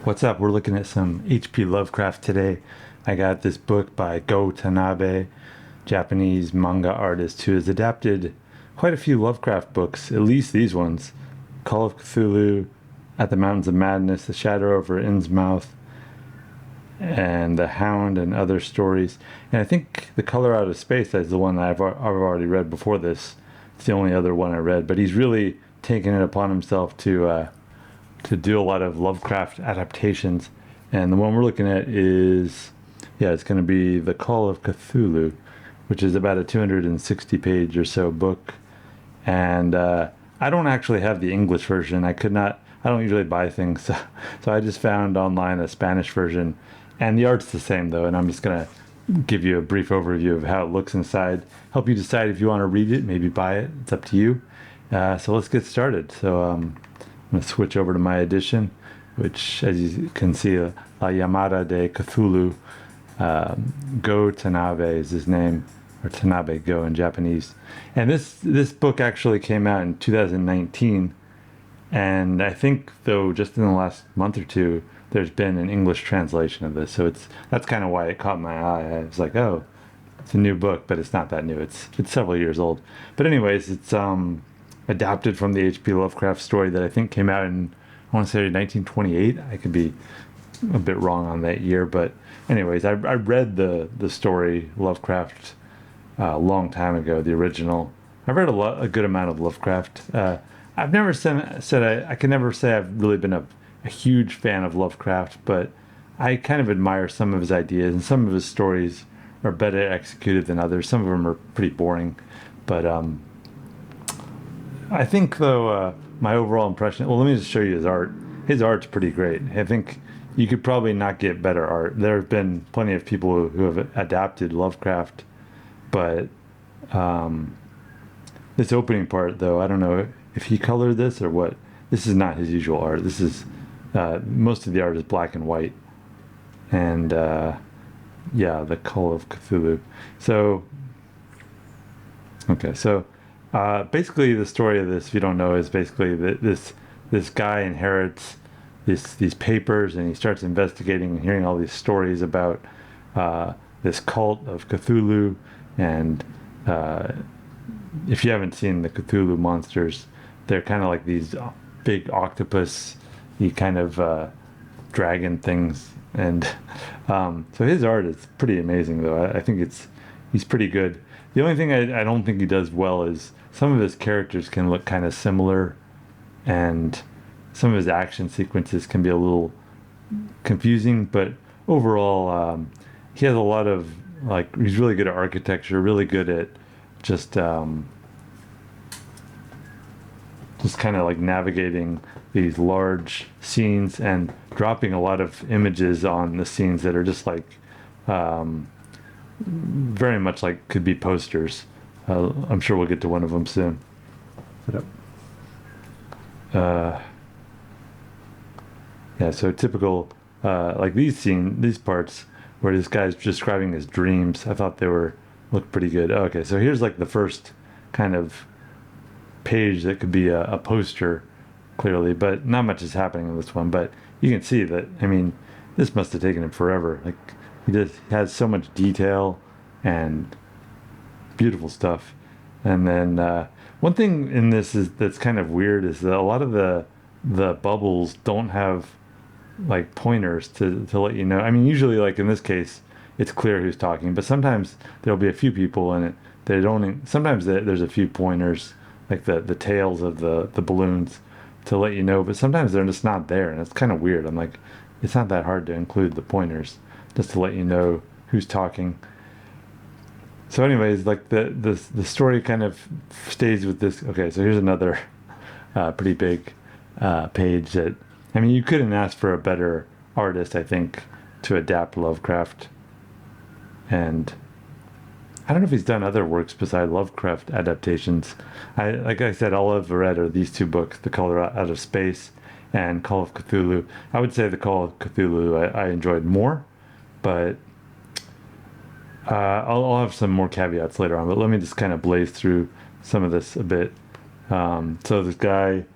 What's up? We're looking at some H.P. Lovecraft today. I got this book by Gou Tanabe, Japanese manga artist who has adapted quite a few Lovecraft books, at least these ones. Call of Cthulhu, At the Mountains of Madness, The Shadow over Innsmouth, and The Hound and other stories. And I think The Color Out of Space is the one I've already read before this. It's the only other one I read, but he's really taken it upon himself to do a lot of Lovecraft adaptations. And the one we're looking at is, yeah, it's going to be The Call of Cthulhu, which is about a 260 page or so book. And I don't actually have the English version. I don't usually buy things. So I just found online a Spanish version. And the art's the same though. And I'm just going to give you a brief overview of how it looks inside. Help you decide if you want to read it, maybe buy it. It's up to you. So let's get started. So I'm going to switch over to my edition, which, as you can see, La Llamada de Cthulhu. Gou Tanabe is his name, or Tanabe Go in Japanese. And this book actually came out in 2019. And I think, though, just in the last month or two, there's been an English translation of this. So that's kind of why it caught my eye. I was like, oh, it's a new book, but it's not that new. It's several years old. But anyways, it's adapted from the H.P. Lovecraft story that I think came out in, I want to say 1928. I could be a bit wrong on that year, but anyways, I read the story Lovecraft a long time ago, the original. I read a good amount of Lovecraft. I've never I can never say I've really been a huge fan of Lovecraft, but I kind of admire some of his ideas, and some of his stories are better executed than others. Some of them are pretty boring, but I think, though, my overall impression... Well, let me just show you his art. His art's pretty great. I think you could probably not get better art. There have been plenty of people who have adapted Lovecraft, but this opening part, though, I don't know if he colored this or what. This is not his usual art. This is... most of the art is black and white. And, yeah, The Call of Cthulhu. So... Okay, so... basically, the story of this, if you don't know, is basically that this guy inherits these papers, and he starts investigating and hearing all these stories about this cult of Cthulhu. And if you haven't seen the Cthulhu monsters, they're kind of like these big octopus, kind of dragon things. And so his art is pretty amazing, though. I think he's pretty good. The only thing I don't think he does well is some of his characters can look kind of similar, and some of his action sequences can be a little confusing, but overall, he has a lot of, he's really good at architecture, really good at just kind of like navigating these large scenes and dropping a lot of images on the scenes that are just very much like could be posters. I'm sure we'll get to one of them soon. Yeah, so typical, like these parts where this guy's describing his dreams, I thought looked pretty good. Okay, so here's like the first kind of page that could be a poster, clearly, but not much is happening in this one. But you can see that, I mean, this must have taken him forever. Like, he just has so much detail and beautiful stuff. And then one thing in this that's kind of weird is that a lot of the bubbles don't have like pointers to let you know. I mean, usually, like in this case, it's clear who's talking, but sometimes there'll be a few people in it. They don't. Sometimes there's a few pointers, like the tails of the balloons, to let you know. But sometimes they're just not there, and it's kind of weird. I'm like, it's not that hard to include the pointers just to let you know who's talking. So anyways, like the story kind of stays with this. Okay, so here's another pretty big page that, I mean, you couldn't ask for a better artist, I think, to adapt Lovecraft. And I don't know if he's done other works besides Lovecraft adaptations. Like I said, all I've read are these two books, The Color Out of Space and Call of Cthulhu. I would say The Call of Cthulhu I enjoyed more, but I'll have some more caveats later on, but let me just kind of blaze through some of this a bit. So this guy,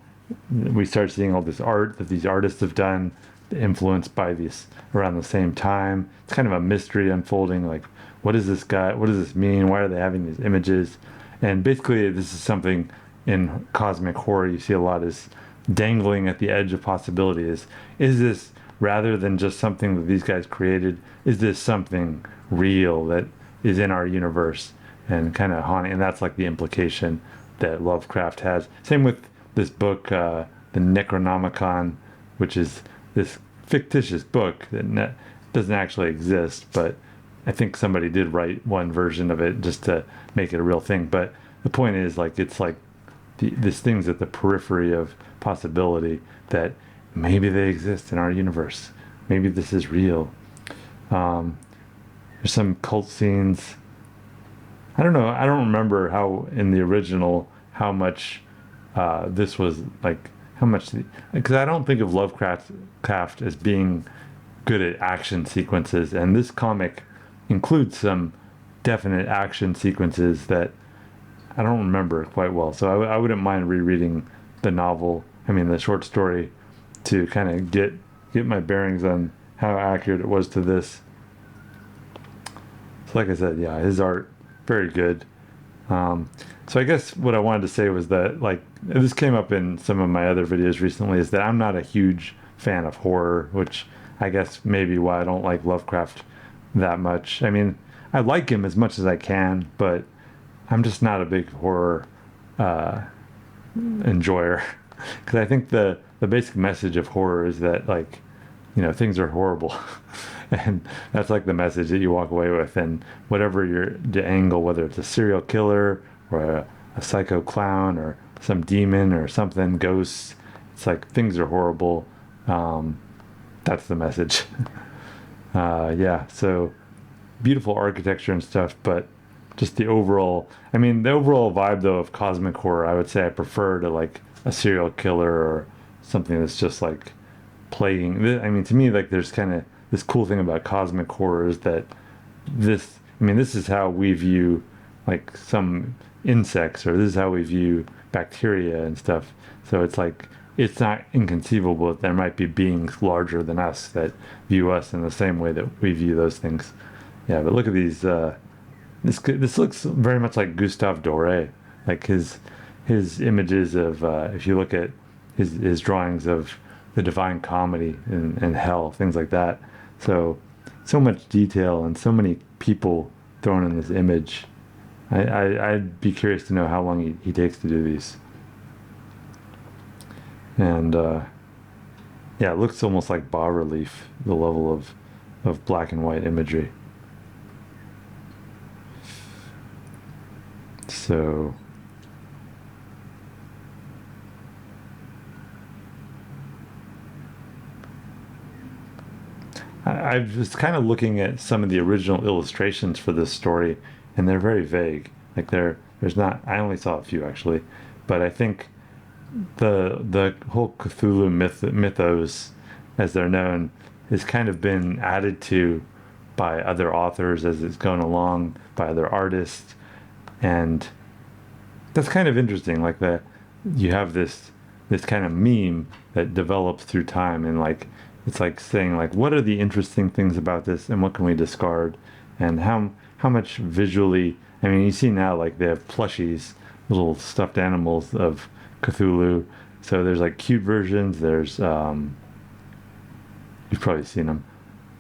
we start seeing all this art that these artists have done. influenced by these around the same time. It's kind of a mystery unfolding. Like, what is this guy? What does this mean? Why are they having these images? And basically, this is something in cosmic horror you see a lot is dangling at the edge of possibility. Is this rather than just something that these guys created? Is this something real that is in our universe and kind of haunting? And that's like the implication that Lovecraft has. Same with this book, the Necronomicon, which is this fictitious book that doesn't actually exist, but I think somebody did write one version of it just to make it a real thing. But the point is, like, it's like these things at the periphery of possibility that maybe they exist in our universe. Maybe this is real. There's some cult scenes. I don't know. I don't remember how in the original how much this was like. How much? Because I don't think of Lovecraft as being good at action sequences, and this comic includes some definite action sequences that I don't remember quite well. So I wouldn't mind rereading the novel. I mean, the short story, to kind of get my bearings on how accurate it was to this. So like I said, yeah, his art, very good. So I guess what I wanted to say was that, like, this came up in some of my other videos recently, is that I'm not a huge fan of horror, which I guess maybe why I don't like Lovecraft that much. I mean, I like him as much as I can, but I'm just not a big horror enjoyer. Because I think the basic message of horror is that, like, you know, things are horrible. And that's like the message that you walk away with. And whatever the angle, whether it's a serial killer or a psycho clown or some demon or something, ghosts, it's like things are horrible. That's the message. Yeah, so beautiful architecture and stuff, but just the overall, I mean, the overall vibe though of cosmic horror, I would say I prefer to like a serial killer or something that's just like plaguing. I mean, to me, like, there's kind of this cool thing about cosmic horror is that this is how we view like some insects, or this is how we view bacteria and stuff. So it's like, it's not inconceivable that there might be beings larger than us that view us in the same way that we view those things. Yeah, but look at these. This looks very much like Gustave Doré, like his images of if you look at his drawings of the Divine Comedy and hell, things like that. So much detail and so many people thrown in this image. I'd be curious to know how long he takes to do these. And yeah, it looks almost like bas relief, the level of black and white imagery. So I was kind of looking at some of the original illustrations for this story, and they're very vague. Like there's not. I only saw a few actually, but I think the whole Cthulhu mythos, as they're known, has kind of been added to by other authors as it's gone along, by other artists, and that's kind of interesting. Like you have this kind of meme that develops through time, and like it's like saying like, what are the interesting things about this, and what can we discard, and how much visually. I mean, you see now like they have plushies, little stuffed animals of Cthulhu. So there's like cute versions. There's you've probably seen them.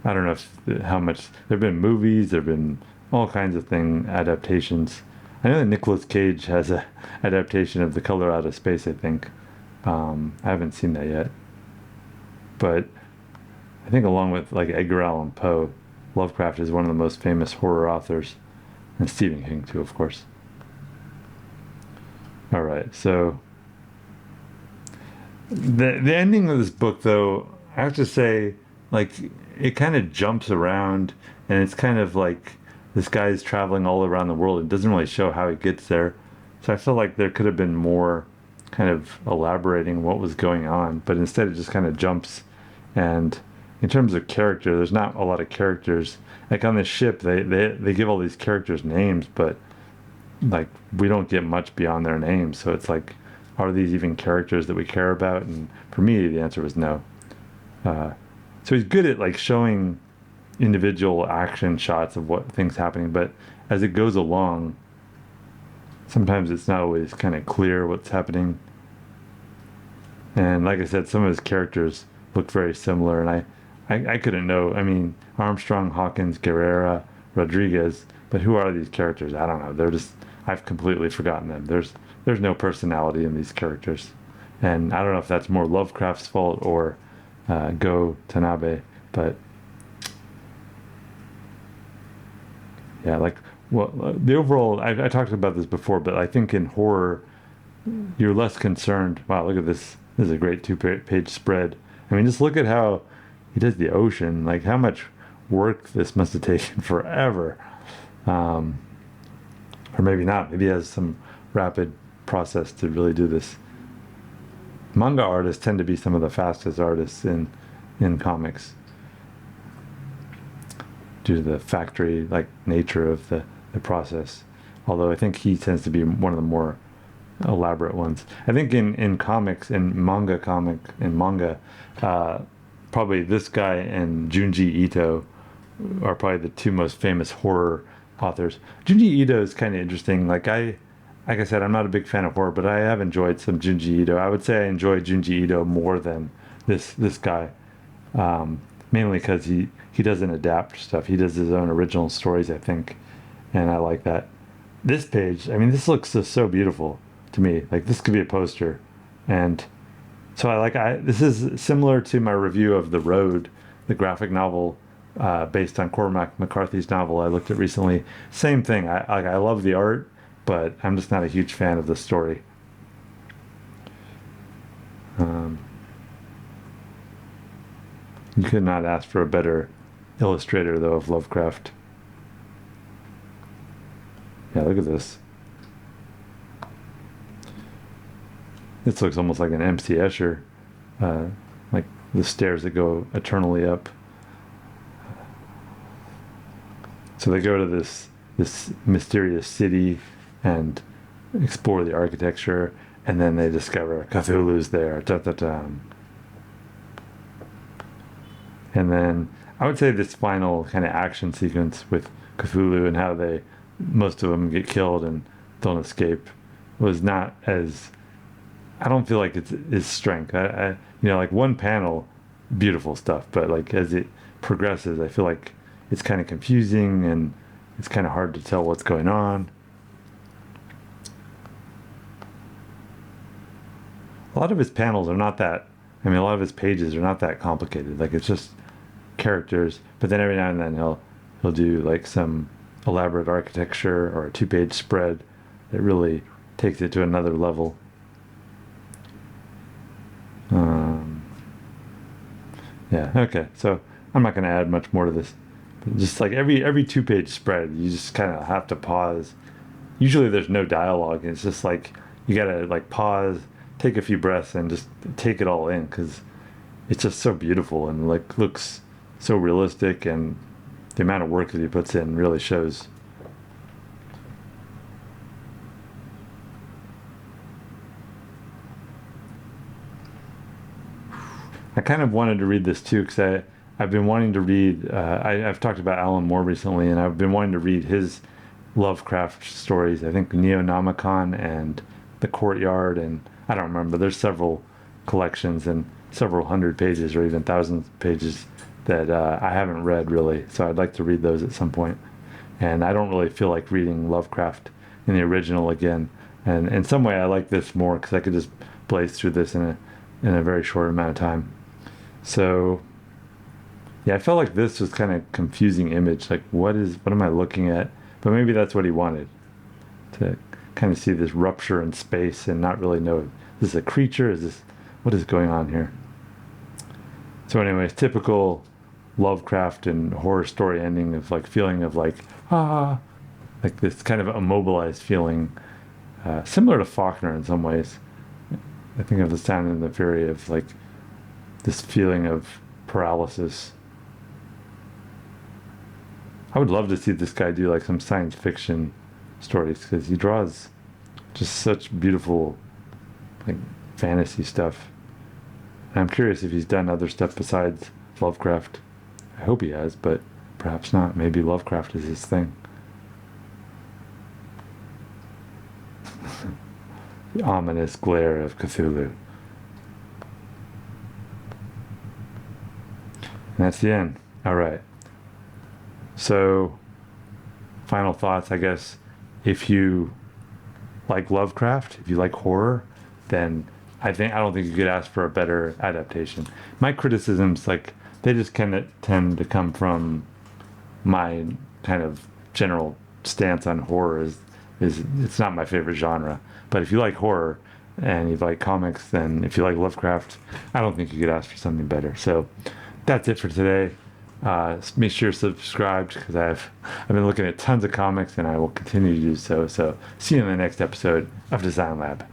I don't know how much there've been movies. There've been all kinds of adaptations. I know that Nicolas Cage has a adaptation of The Color Out of Space, I think. I haven't seen that yet. But I think along with like Edgar Allan Poe, Lovecraft is one of the most famous horror authors. And Stephen King too, of course. All right, so the ending of this book, though, I have to say, like, it kind of jumps around, and it's kind of like this guy's traveling all around the world. It doesn't really show how he gets there. So I feel like there could have been more kind of elaborating what was going on, but instead it just kind of jumps. And in terms of character, there's not a lot of characters. Like on this ship, they give all these characters names, but like we don't get much beyond their names. So it's like, are these even characters that we care about? And for me, the answer was no. So he's good at like showing individual action shots of what things happening, but as it goes along, sometimes it's not always kind of clear what's happening. And like I said, some of his characters look very similar, and I couldn't know. I mean, Armstrong, Hawkins, Guerrera, Rodriguez, but who are these characters? I don't know. They're just I've completely forgotten them. There's no personality in these characters, and I don't know if that's more Lovecraft's fault or Gou Tanabe, but yeah, like well, the overall. I talked about this before, but I think in horror, you're less concerned. Wow, look at this. This is a great two-page spread. I mean, just look at how he does the ocean. Like how much work this must have taken forever. Um, or maybe not. Maybe he has some rapid process to really do this. Manga artists tend to be some of the fastest artists in comics due to the factory like nature of the process. Although I think he tends to be one of the more elaborate ones. I think in comics, in manga, probably this guy and Junji Ito are probably the two most famous horror authors. Junji Ito is kind of interesting. Like I said, I'm not a big fan of horror, but I have enjoyed some Junji Ito. I would say I enjoy Junji Ito more than this guy, mainly because he doesn't adapt stuff. He does his own original stories, I think, and I like that. This page, I mean, this looks so beautiful to me. Like this could be a poster, and so this is similar to my review of The Road, the graphic novel based on Cormac McCarthy's novel I looked at recently. Same thing. I love the art, but I'm just not a huge fan of the story. You could not ask for a better illustrator though of Lovecraft. Yeah, look at this. This looks almost like an MC Escher, like the stairs that go eternally up. So they go to this mysterious city and explore the architecture, and then they discover Cthulhu's there. Da, da, da. And then I would say this final kind of action sequence with Cthulhu and how most of them get killed and don't escape was not as I don't feel like it's his strength. Like one panel, beautiful stuff, but like as it progresses, I feel like it's kind of confusing and it's kind of hard to tell what's going on. A lot of his panels are not that. I mean, a lot of his pages are not that complicated. Like it's just characters, but then every now and then he'll do like some elaborate architecture or a two-page spread that really takes it to another level. Yeah, okay, so I'm not going to add much more to this. But just like every two-page spread, you just kind of have to pause. Usually there's no dialogue. It's just like you got to like pause, take a few breaths, and just take it all in because it's just so beautiful and like looks so realistic, and the amount of work that he puts in really shows. I kind of wanted to read this too because I've been wanting to read. I've talked about Alan Moore recently, and I've been wanting to read his Lovecraft stories. I think Neonomicon and The Courtyard, and I don't remember. There's several collections and several hundred pages or even thousands of pages that I haven't read really. So I'd like to read those at some point. And I don't really feel like reading Lovecraft in the original again. And in some way, I like this more because I could just blaze through this in a very short amount of time. So, yeah, I felt like this was kind of confusing image. Like, what am I looking at? But maybe that's what he wanted, to kind of see this rupture in space and not really know, is this a creature? What is going on here? So anyways, typical Lovecraft and horror story ending of like feeling of like this kind of immobilized feeling, similar to Faulkner in some ways. I think of The Sound and the Fury of like this feeling of paralysis. I would love to see this guy do like some science fiction stories because he draws just such beautiful like fantasy stuff. And I'm curious if he's done other stuff besides Lovecraft. I hope he has, but perhaps not. Maybe Lovecraft is his thing. The ominous glare of Cthulhu. And that's the end. All right. So, final thoughts, I guess. If you like Lovecraft, if you like horror, then I don't think you could ask for a better adaptation. My criticisms, like, they just kind of tend to come from my kind of general stance on horror is it's not my favorite genre. But if you like horror and you like comics, then if you like Lovecraft, I don't think you could ask for something better. So that's it for today. Make sure you're subscribed because I've been looking at tons of comics and I will continue to do so. So see you in the next episode of Design Lab.